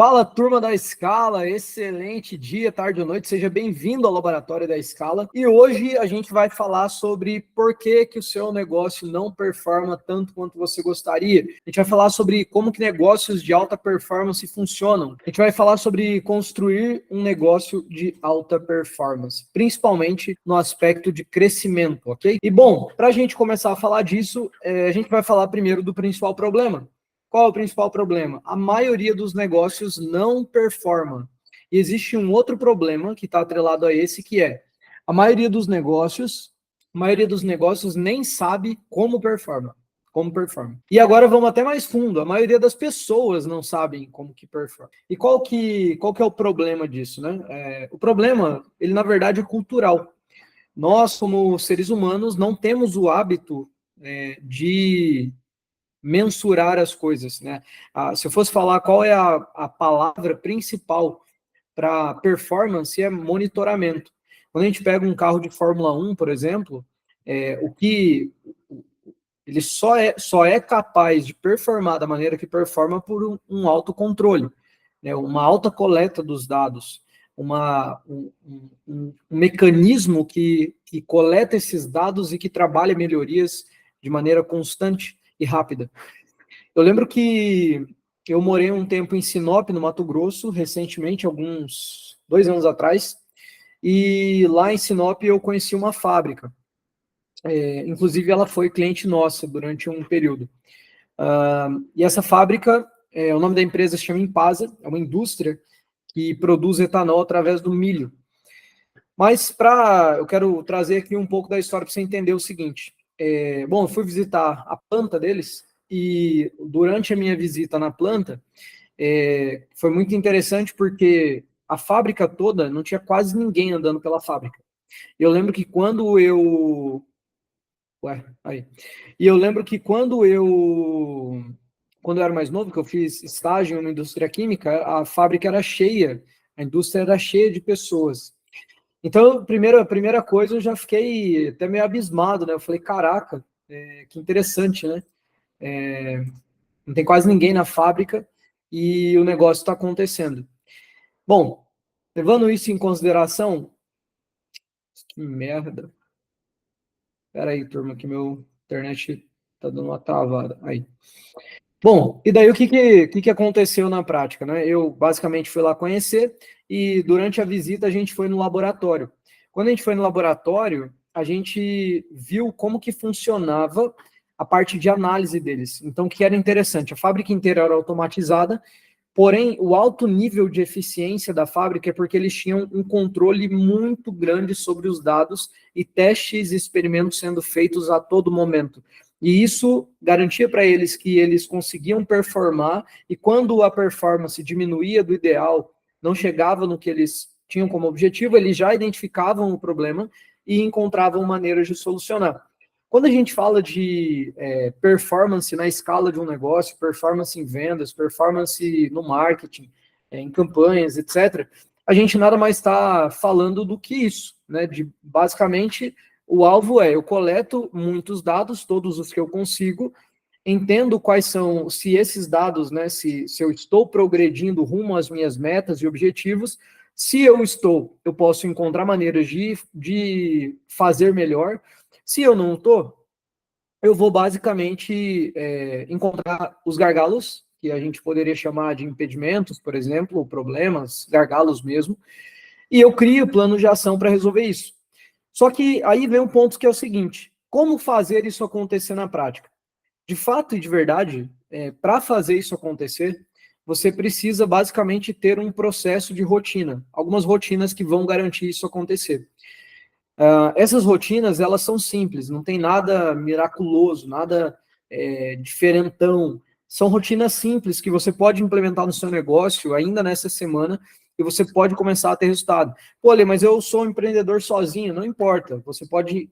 Fala, turma da Scala, excelente dia, tarde ou noite, seja bem-vindo ao Laboratório da Scala. E hoje a gente vai falar sobre por que o seu negócio não performa tanto quanto você gostaria. A gente vai falar sobre como que negócios de alta performance funcionam. A gente vai falar sobre construir um negócio de alta performance, principalmente no aspecto de crescimento, ok? E bom, para a gente começar a falar disso, a gente vai falar primeiro do principal problema. Qual é o principal problema? A maioria dos negócios não performa. E existe um outro problema que está atrelado a esse, que é a maioria dos negócios nem sabe como performa. E agora vamos até mais fundo. A maioria das pessoas não sabem como que performa. E qual que é o problema disso, né? O problema, ele na verdade é cultural. Nós, como seres humanos, não temos o hábito de mensurar as coisas, né? Se eu fosse falar qual é a palavra principal para performance, é monitoramento. Quando a gente pega um carro de Fórmula 1, por exemplo, o que ele só é capaz de performar da maneira que performa por um autocontrole, né? Uma alta coleta dos dados, um mecanismo que coleta esses dados e que trabalha melhorias de maneira constante e rápida. Eu lembro que eu morei um tempo em Sinop, no Mato Grosso, recentemente, alguns 2 anos atrás, e lá em Sinop eu conheci uma fábrica. Inclusive, ela foi cliente nossa durante um período. E essa fábrica, o nome da empresa se chama Impasa, é uma indústria que produz etanol através do milho. Mas eu quero trazer aqui um pouco da história para você entender o seguinte. Bom, eu fui visitar a planta deles, e durante a minha visita na planta, foi muito interessante porque a fábrica toda não tinha quase ninguém andando pela fábrica. Eu lembro que quando eu era mais novo, que eu fiz estágio em uma indústria química, a fábrica era cheia, a indústria era cheia de pessoas. Então, a primeira coisa, eu já fiquei até meio abismado, né? Eu falei, caraca, que interessante, né? Não tem quase ninguém na fábrica e o negócio está acontecendo. Bom, levando isso em consideração, que merda. Espera aí, turma, que meu internet tá dando uma travada. Aí. Bom, e daí o que aconteceu na prática, né? Eu basicamente fui lá conhecer e durante a visita a gente foi no laboratório. Quando a gente foi no laboratório, a gente viu como que funcionava a parte de análise deles. Então, o que era interessante, a fábrica inteira era automatizada, porém, o alto nível de eficiência da fábrica é porque eles tinham um controle muito grande sobre os dados e testes e experimentos sendo feitos a todo momento. E isso garantia para eles que eles conseguiam performar, e quando a performance diminuía do ideal, não chegava no que eles tinham como objetivo, eles já identificavam o problema e encontravam maneiras de solucionar. Quando a gente fala de performance na escala de um negócio, performance em vendas, performance no marketing, em campanhas, etc., a gente nada mais está falando do que isso, né? De basicamente o alvo eu coleto muitos dados, todos os que eu consigo, entendo quais são, se esses dados, né, se eu estou progredindo rumo às minhas metas e objetivos. Se eu eu posso encontrar maneiras de fazer melhor. Se eu não estou, eu vou basicamente encontrar os gargalos, que a gente poderia chamar de impedimentos, por exemplo, ou problemas, gargalos mesmo, e eu crio planos de ação para resolver isso. Só que aí vem um ponto que é o seguinte: como fazer isso acontecer na prática? De fato e de verdade, para fazer isso acontecer, você precisa basicamente ter um processo de rotina, algumas rotinas que vão garantir isso acontecer. Essas rotinas, elas são simples, não tem nada miraculoso, nada diferentão. São rotinas simples que você pode implementar no seu negócio ainda nessa semana e você pode começar a ter resultado. Pô, Lê, mas eu sou um empreendedor sozinho, não importa. Você pode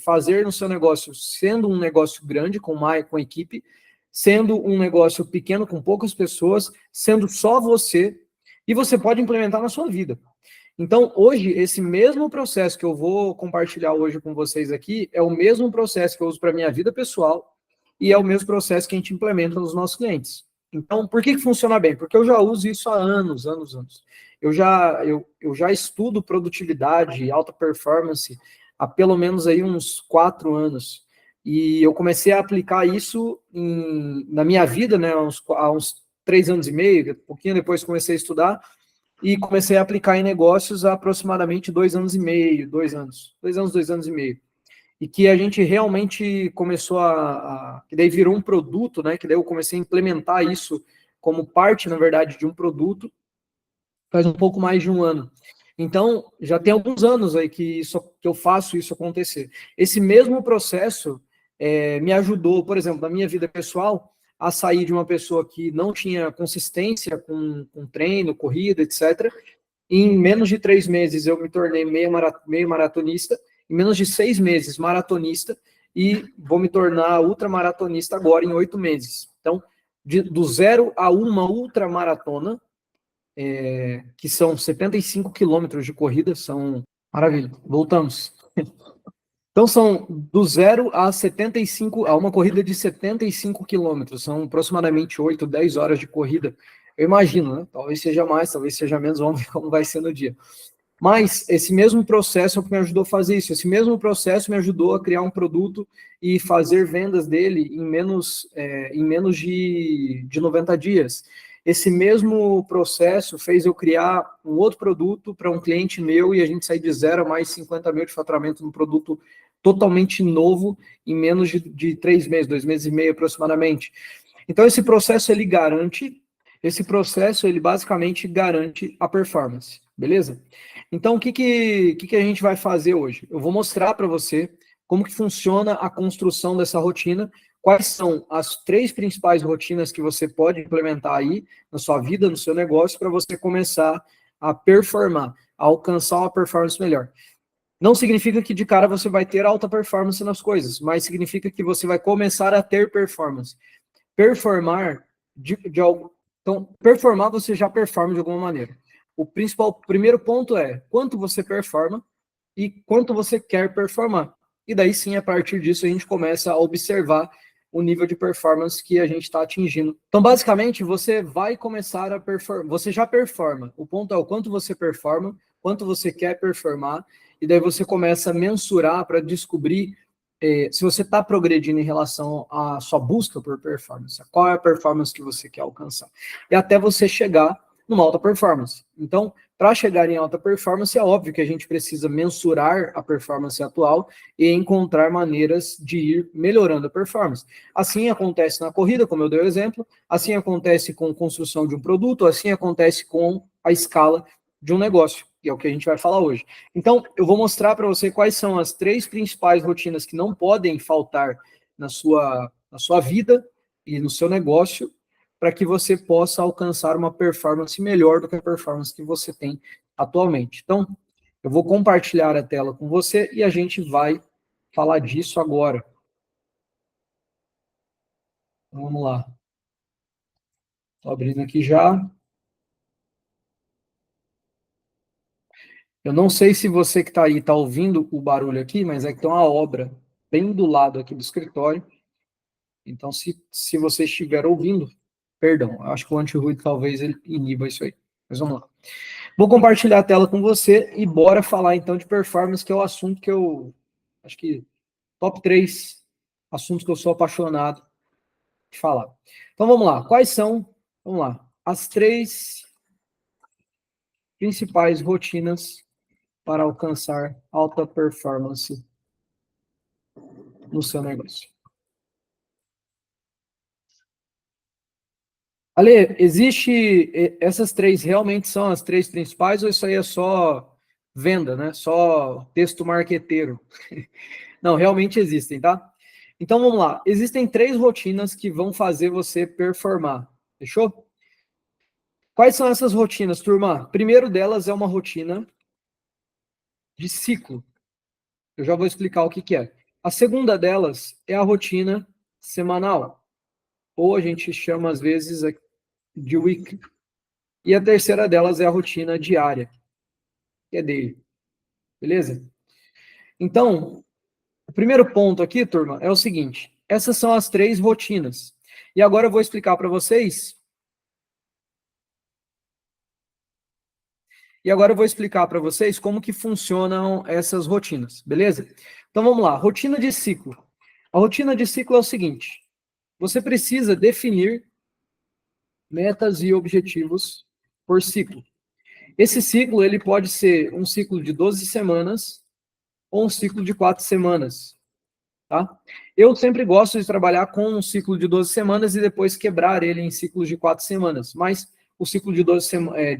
fazer no seu negócio, sendo um negócio grande, com equipe, sendo um negócio pequeno, com poucas pessoas, sendo só você, e você pode implementar na sua vida. Então, hoje, esse mesmo processo que eu vou compartilhar hoje com vocês aqui é o mesmo processo que eu uso para a minha vida pessoal e é o mesmo processo que a gente implementa nos nossos clientes, Então, por que funciona bem? Porque eu já uso isso há anos, anos, anos. Eu já estudo produtividade, alta performance há pelo menos aí uns 4 anos. E eu comecei a aplicar isso na minha vida, né, há uns 3 anos e meio, um pouquinho depois comecei a estudar, e comecei a aplicar em negócios há aproximadamente 2 anos e meio, 2 anos, 2 anos, 2 anos e meio. E que a gente realmente começou que daí virou um produto, né? Que daí eu comecei a implementar isso como parte, na verdade, de um produto, faz um pouco mais de um ano. Então, já tem alguns anos aí que eu faço isso acontecer. Esse mesmo processo me ajudou, por exemplo, na minha vida pessoal, a sair de uma pessoa que não tinha consistência com treino, corrida, etc. Em menos de 3 meses eu me tornei meio maratonista, em menos de 6 meses maratonista, e vou me tornar ultramaratonista agora em 8 meses. Então, do zero a uma ultramaratona, que são 75 quilômetros de corrida, são... Maravilha, voltamos. Então, são do zero a 75, a uma corrida de 75 quilômetros, são aproximadamente 8, 10 horas de corrida. Eu imagino, né? Talvez seja mais, talvez seja menos, vamos ver como vai ser no dia. Mas esse mesmo processo é o que me ajudou a fazer isso. Esse mesmo processo me ajudou a criar um produto e fazer vendas dele em menos de 90 dias. Esse mesmo processo fez eu criar um outro produto para um cliente meu e a gente sair de 0 a mais 50 mil de faturamento num produto totalmente novo em menos de 3 meses, 2 meses e meio aproximadamente. Então, esse processo, ele basicamente garante a performance, beleza? Então, o que a gente vai fazer hoje? Eu vou mostrar para você como que funciona a construção dessa rotina, quais são as 3 principais rotinas que você pode implementar aí na sua vida, no seu negócio, para você começar a performar, a alcançar uma performance melhor. Não significa que de cara você vai ter alta performance nas coisas, mas significa que você vai começar a ter performance. Performar de algo. Então, performar você já performa de alguma maneira. O primeiro ponto é quanto você performa e quanto você quer performar. E daí sim, a partir disso, a gente começa a observar o nível de performance que a gente está atingindo. Então, basicamente, você vai começar a performar. Você já performa. O ponto é o quanto você performa, quanto você quer performar, e daí você começa a mensurar para descobrir se você está progredindo em relação à sua busca por performance, qual é a performance que você quer alcançar, e até você chegar numa alta performance. Então, para chegar em alta performance, é óbvio que a gente precisa mensurar a performance atual e encontrar maneiras de ir melhorando a performance. Assim acontece na corrida, como eu dei o exemplo, assim acontece com a construção de um produto, assim acontece com a escala de um negócio, que é o que a gente vai falar hoje. Então, eu vou mostrar para você quais são as 3 principais rotinas que não podem faltar na sua vida e no seu negócio, para que você possa alcançar uma performance melhor do que a performance que você tem atualmente. Então, eu vou compartilhar a tela com você e a gente vai falar disso agora. Vamos lá. Estou abrindo aqui já. Eu não sei se você que está aí está ouvindo o barulho aqui, mas é que tem uma obra bem do lado aqui do escritório. Então, se você estiver ouvindo, perdão, acho que o anti-ruído talvez ele iniba isso aí. Mas vamos lá. Vou compartilhar a tela com você e bora falar então de performance, que é o assunto que eu acho que top 3 assuntos que eu sou apaixonado de falar. Então vamos lá. Quais são, vamos lá, as 3 principais rotinas para alcançar alta performance no seu negócio? Ale, essas 3 realmente são as 3 principais ou isso aí é só venda, né? Só texto marqueteiro? Não, realmente existem, tá? Então vamos lá. Existem 3 rotinas que vão fazer você performar. Fechou? Quais são essas rotinas, turma? Primeiro delas é uma rotina de ciclo. Eu já vou explicar o que que é. A segunda delas é a rotina semanal, ou a gente chama às vezes de week. E a terceira delas é a rotina diária, que é daily. Beleza? Então, o primeiro ponto aqui, turma, é o seguinte: essas são as 3 rotinas. E agora eu vou explicar para vocês E agora eu vou explicar para vocês como que funcionam essas rotinas, beleza? Então vamos lá, rotina de ciclo. A rotina de ciclo é o seguinte: você precisa definir metas e objetivos por ciclo. Esse ciclo ele pode ser um ciclo de 12 semanas ou um ciclo de 4 semanas, tá? Eu sempre gosto de trabalhar com um ciclo de 12 semanas e depois quebrar ele em ciclos de 4 semanas, mas o ciclo de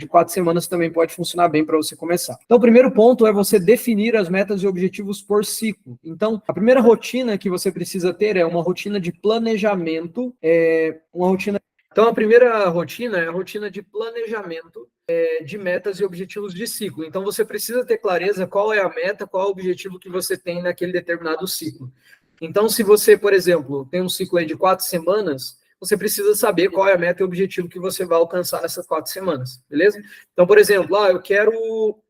4 semanas também pode funcionar bem para você começar. Então, o primeiro ponto é você definir as metas e objetivos por ciclo. Então, a primeira rotina que você precisa ter é uma rotina de planejamento, Então, a primeira rotina é a rotina de planejamento de metas e objetivos de ciclo. Então, você precisa ter clareza qual é a meta, qual é o objetivo que você tem naquele determinado ciclo. Então, se você, por exemplo, tem um ciclo aí de 4 semanas, você precisa saber qual é a meta e o objetivo que você vai alcançar nessas 4 semanas, beleza? Então, por exemplo, eu quero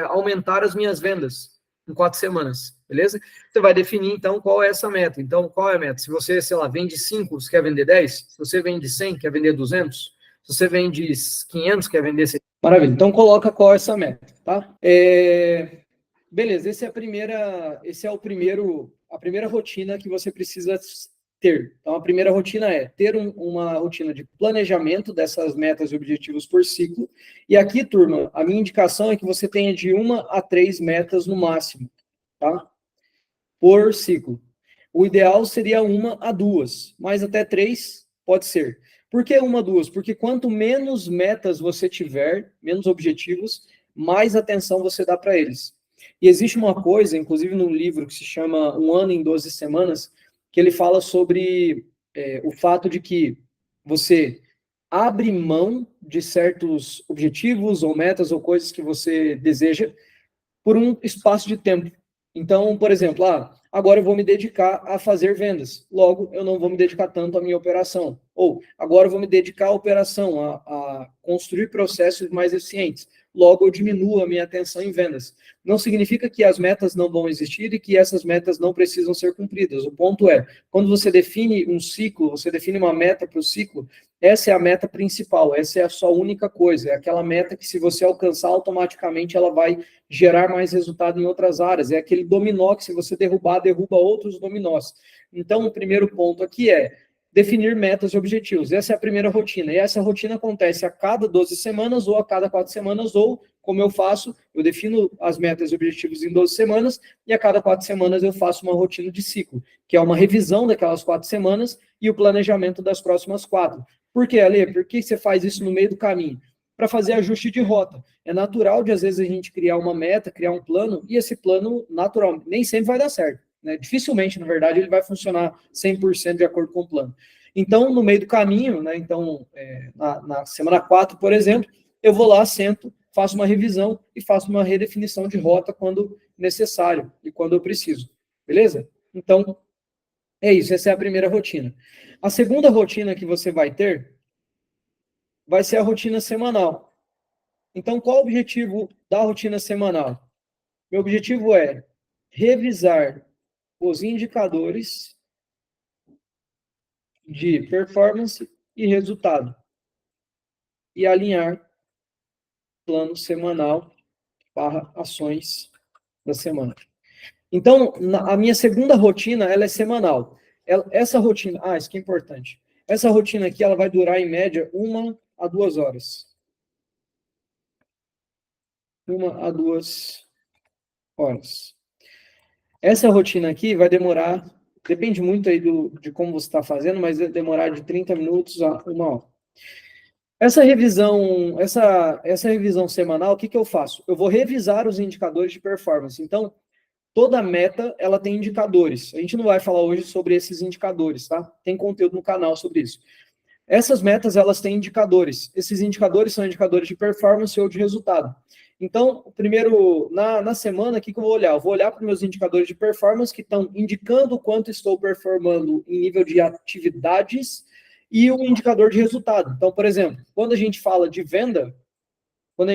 aumentar as minhas vendas em 4 semanas, beleza? Você vai definir, então, qual é essa meta. Então, qual é a meta? Se você, sei lá, vende 5, você quer vender 10? Se você vende 100, quer vender 200? Se você vende 500, quer vender 100? Maravilha. Então, coloca qual é essa meta, tá? Beleza, essa é a primeira rotina que você precisa ter. Então, a primeira rotina é ter uma rotina de planejamento dessas metas e objetivos por ciclo. E aqui, turma, a minha indicação é que você tenha de 1 a 3 metas no máximo, tá? Por ciclo. O ideal seria 1 a 2, mas até 3 pode ser. Por que 1 a 2? Porque quanto menos metas você tiver, menos objetivos, mais atenção você dá para eles. E existe uma coisa, inclusive num livro que se chama Um Ano em 12 Semanas, que ele fala sobre o fato de que você abre mão de certos objetivos ou metas ou coisas que você deseja por um espaço de tempo. Então, por exemplo, agora eu vou me dedicar a fazer vendas. Logo, eu não vou me dedicar tanto à minha operação. Ou, agora eu vou me dedicar à operação, a construir processos mais eficientes. Logo, eu diminuo a minha atenção em vendas. Não significa que as metas não vão existir e que essas metas não precisam ser cumpridas. O ponto é, quando você define um ciclo, você define uma meta para o ciclo, essa é a meta principal, essa é a sua única coisa, é aquela meta que se você alcançar automaticamente, ela vai gerar mais resultado em outras áreas. É aquele dominó que se você derrubar, derruba outros dominós. Então, o primeiro ponto aqui é definir metas e objetivos. Essa é a primeira rotina. E essa rotina acontece a cada 12 semanas ou a cada 4 semanas, ou, como eu faço, eu defino as metas e objetivos em 12 semanas e a cada 4 semanas eu faço uma rotina de ciclo, que é uma revisão daquelas 4 semanas e o planejamento das próximas 4. Por quê, Ale? Por que você faz isso no meio do caminho? Para fazer ajuste de rota. É natural de, às vezes, a gente criar uma meta, criar um plano, e esse plano, naturalmente, nem sempre vai dar certo. Né? Dificilmente, na verdade, ele vai funcionar 100% de acordo com o plano. Então, no meio do caminho, né, na semana 4, por exemplo, eu vou lá, sento, faço uma revisão e faço uma redefinição de rota quando necessário e quando eu preciso. Beleza? Então, é isso. Essa é a primeira rotina. A segunda rotina que você vai ter vai ser a rotina semanal. Então, qual o objetivo da rotina semanal? Meu objetivo é revisar os indicadores de performance e resultado e alinhar plano semanal para ações da semana. Então, a minha segunda rotina, ela é semanal. Essa rotina, isso que é importante. Essa rotina aqui, ela vai durar, em média, 1 a 2 horas. 1 a 2 horas. Essa rotina aqui vai demorar, depende muito aí de como você está fazendo, mas vai demorar de 30 minutos a 1 hora. Essa revisão semanal, o que eu faço? Eu vou revisar os indicadores de performance. Então, toda meta, ela tem indicadores. A gente não vai falar hoje sobre esses indicadores, tá? Tem conteúdo no canal sobre isso. Essas metas, elas têm indicadores. Esses indicadores são indicadores de performance ou de resultado. Então, primeiro, na semana, o que eu vou olhar? Eu vou olhar para os meus indicadores de performance, que estão indicando o quanto estou performando em nível de atividades, e um indicador de resultado. Então, por exemplo, quando a gente fala de venda, a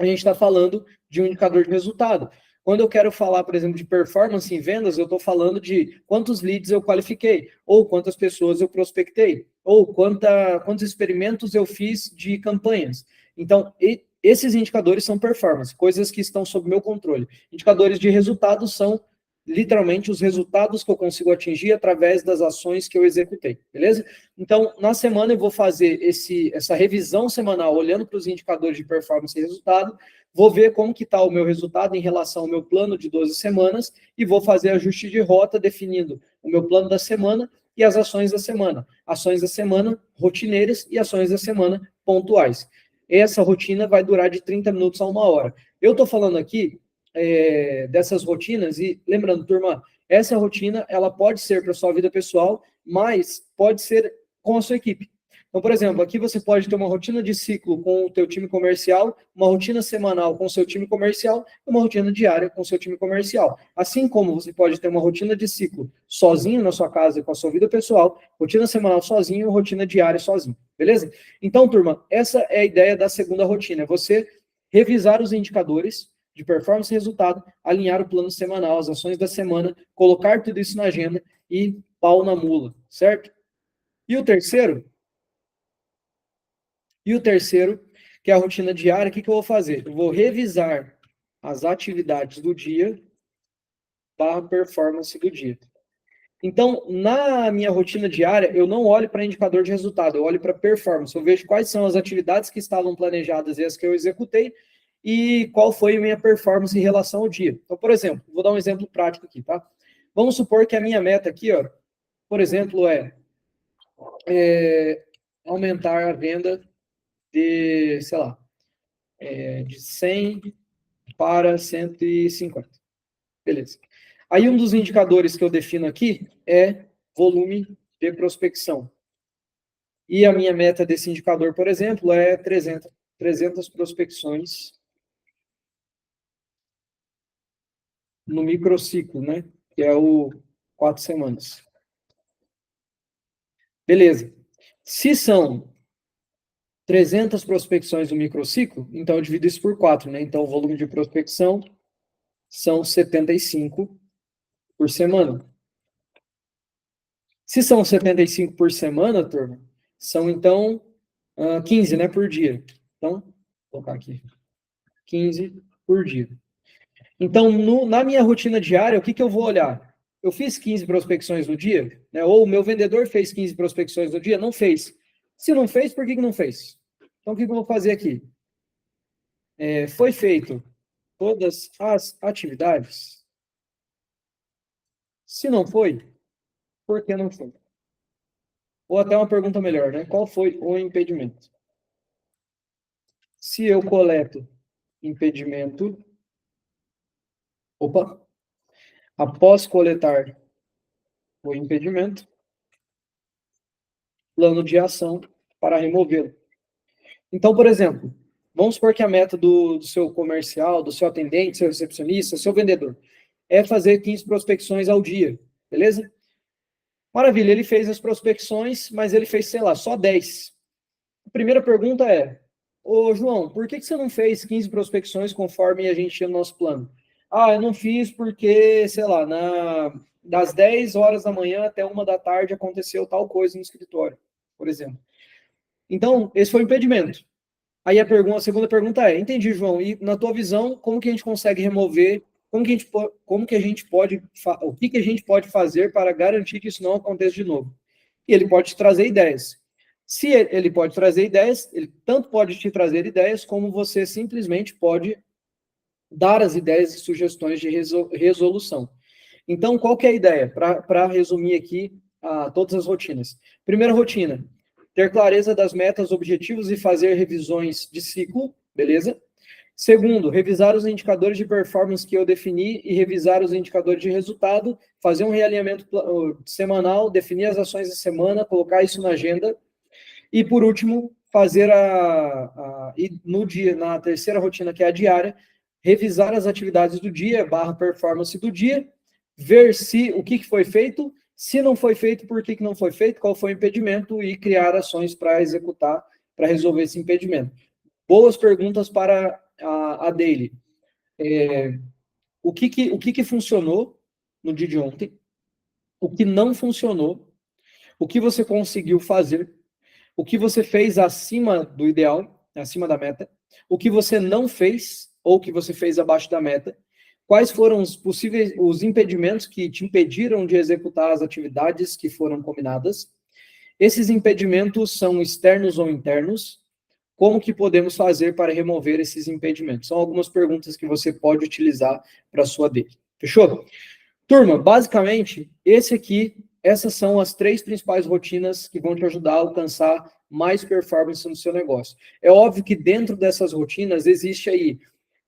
gente está falando de um indicador de resultado. Quando eu quero falar, por exemplo, de performance em vendas, eu estou falando de quantos leads eu qualifiquei, ou quantas pessoas eu prospectei, ou quantos experimentos eu fiz de campanhas. Então, esses indicadores são performance, coisas que estão sob meu controle. Indicadores de resultados são literalmente os resultados que eu consigo atingir através das ações que eu executei, beleza? Então, na semana eu vou fazer essa revisão semanal, olhando para os indicadores de performance e resultado, vou ver como que está o meu resultado em relação ao meu plano de 12 semanas e vou fazer ajuste de rota definindo o meu plano da semana e as ações da semana. Ações da semana rotineiras e ações da semana pontuais. Essa rotina vai durar de 30 minutos a 1 hora. Eu estou falando aqui dessas rotinas, e lembrando, turma, essa rotina, ela pode ser para a sua vida pessoal, mas pode ser com a sua equipe. Então, por exemplo, aqui você pode ter uma rotina de ciclo com o teu time comercial, uma rotina semanal com o seu time comercial, e uma rotina diária com o seu time comercial. Assim como você pode ter uma rotina de ciclo sozinho na sua casa com a sua vida pessoal, rotina semanal sozinho, rotina diária sozinho, beleza? Então, turma, essa é a ideia da segunda rotina, você revisar os indicadores de performance e resultado, alinhar o plano semanal, as ações da semana, colocar tudo isso na agenda e pau na mula, certo? E o terceiro, que é a rotina diária, o que eu vou fazer? Eu vou revisar as atividades do dia para a performance do dia. Então, na minha rotina diária, eu não olho para indicador de resultado, eu olho para performance. Eu vejo quais são as atividades que estavam planejadas e as que eu executei e qual foi a minha performance em relação ao dia. Então, por exemplo, vou dar um exemplo prático aqui, tá? Vamos supor que a minha meta aqui, ó, por exemplo, é aumentar a venda de, sei lá, de 100 para 150. Beleza. Aí um dos indicadores que eu defino aqui é volume de prospecção. E a minha meta desse indicador, por exemplo, é 300 prospecções no microciclo, né? Que é o 4 semanas. Beleza. Se são 300 prospecções no microciclo, então eu divido isso por 4, né? Então o volume de prospecção são 75 por semana. Se são 75 por semana, turma, são então 15, né, por dia. Então, vou colocar aqui, 15 por dia. Então, na minha rotina diária, o que eu vou olhar? Eu fiz 15 prospecções no dia, né? Ou o meu vendedor fez 15 prospecções no dia? Não fez. Se não fez, por que não fez? Então, o que eu vou fazer aqui? Foi feito todas as atividades? Se não foi, por que não foi? Ou até uma pergunta melhor, né? Qual foi o impedimento? Se eu coleto impedimento, após coletar o impedimento, plano de ação para removê-lo. Então, por exemplo, vamos supor que a meta do seu comercial, do seu atendente, seu recepcionista, seu vendedor, é fazer 15 prospecções ao dia, beleza? Maravilha, ele fez as prospecções, mas ele fez, sei lá, só 10. A primeira pergunta é, ô João, por que você não fez 15 prospecções conforme a gente tinha no nosso plano? Ah, eu não fiz porque, sei lá, das 10 horas da manhã até 1 da tarde aconteceu tal coisa no escritório, por exemplo. Então, esse foi o impedimento. Aí a segunda pergunta é, entendi, João, e na tua visão, como que a gente consegue remover, o que que a gente pode fazer para garantir que isso não aconteça de novo? E ele pode te trazer ideias. Se ele pode trazer ideias, ele tanto pode te trazer ideias, como você simplesmente pode dar as ideias e sugestões de resolução. Então, qual que é a ideia? Para resumir aqui todas as rotinas. Primeira rotina, ter clareza das metas, objetivos e fazer revisões de ciclo, beleza? Segundo, revisar os indicadores de performance que eu defini e revisar os indicadores de resultado, fazer um realinhamento semanal, definir as ações da semana, colocar isso na agenda. E, por último, fazer na terceira rotina, que é a diária, revisar as atividades do dia, performance do dia, ver o que foi feito, se não foi feito, por que não foi feito, qual foi o impedimento e criar ações para executar, para resolver esse impedimento. Boas perguntas para a daily. O que funcionou no dia de ontem, o que não funcionou, o que você conseguiu fazer, o que você fez acima do ideal acima da meta, o que você não fez ou que você fez abaixo da meta, quais foram os impedimentos que te impediram de executar as atividades que foram combinadas. Esses impedimentos são externos ou internos? Como que podemos fazer para remover esses impedimentos? São algumas perguntas que você pode utilizar para a sua DEI. Fechou? Turma, basicamente, essas são as 3 principais rotinas que vão te ajudar a alcançar mais performance no seu negócio. É óbvio que dentro dessas rotinas existe aí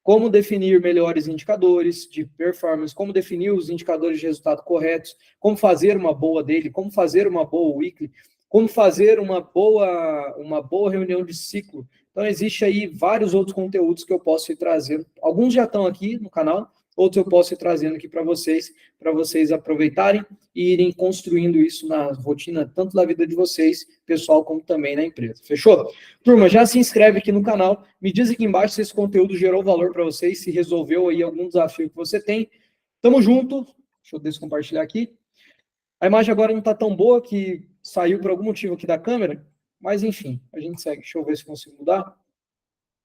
como definir melhores indicadores de performance, como definir os indicadores de resultado corretos, como fazer uma boa daily, como fazer uma boa weekly, como fazer uma boa reunião de ciclo. Então, existe aí vários outros conteúdos que eu posso ir trazendo. Alguns já estão aqui no canal, outros eu posso ir trazendo aqui para vocês aproveitarem e irem construindo isso na rotina, tanto da vida de vocês, pessoal, como também na empresa. Fechou? Turma, já se inscreve aqui no canal, me diz aqui embaixo se esse conteúdo gerou valor para vocês, se resolveu aí algum desafio que você tem. Tamo junto. Deixa eu descompartilhar aqui. A imagem agora não está tão boa, que saiu por algum motivo aqui da câmera, mas enfim, a gente segue. Deixa eu ver se consigo mudar.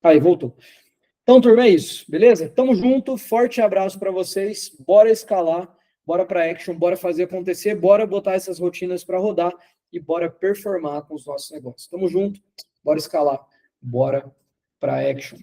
Aí, voltou. Então, turma, é isso, beleza? Tamo junto, forte abraço para vocês, bora escalar, bora para action, bora fazer acontecer, bora botar essas rotinas para rodar e bora performar com os nossos negócios. Tamo junto, bora escalar, bora para action.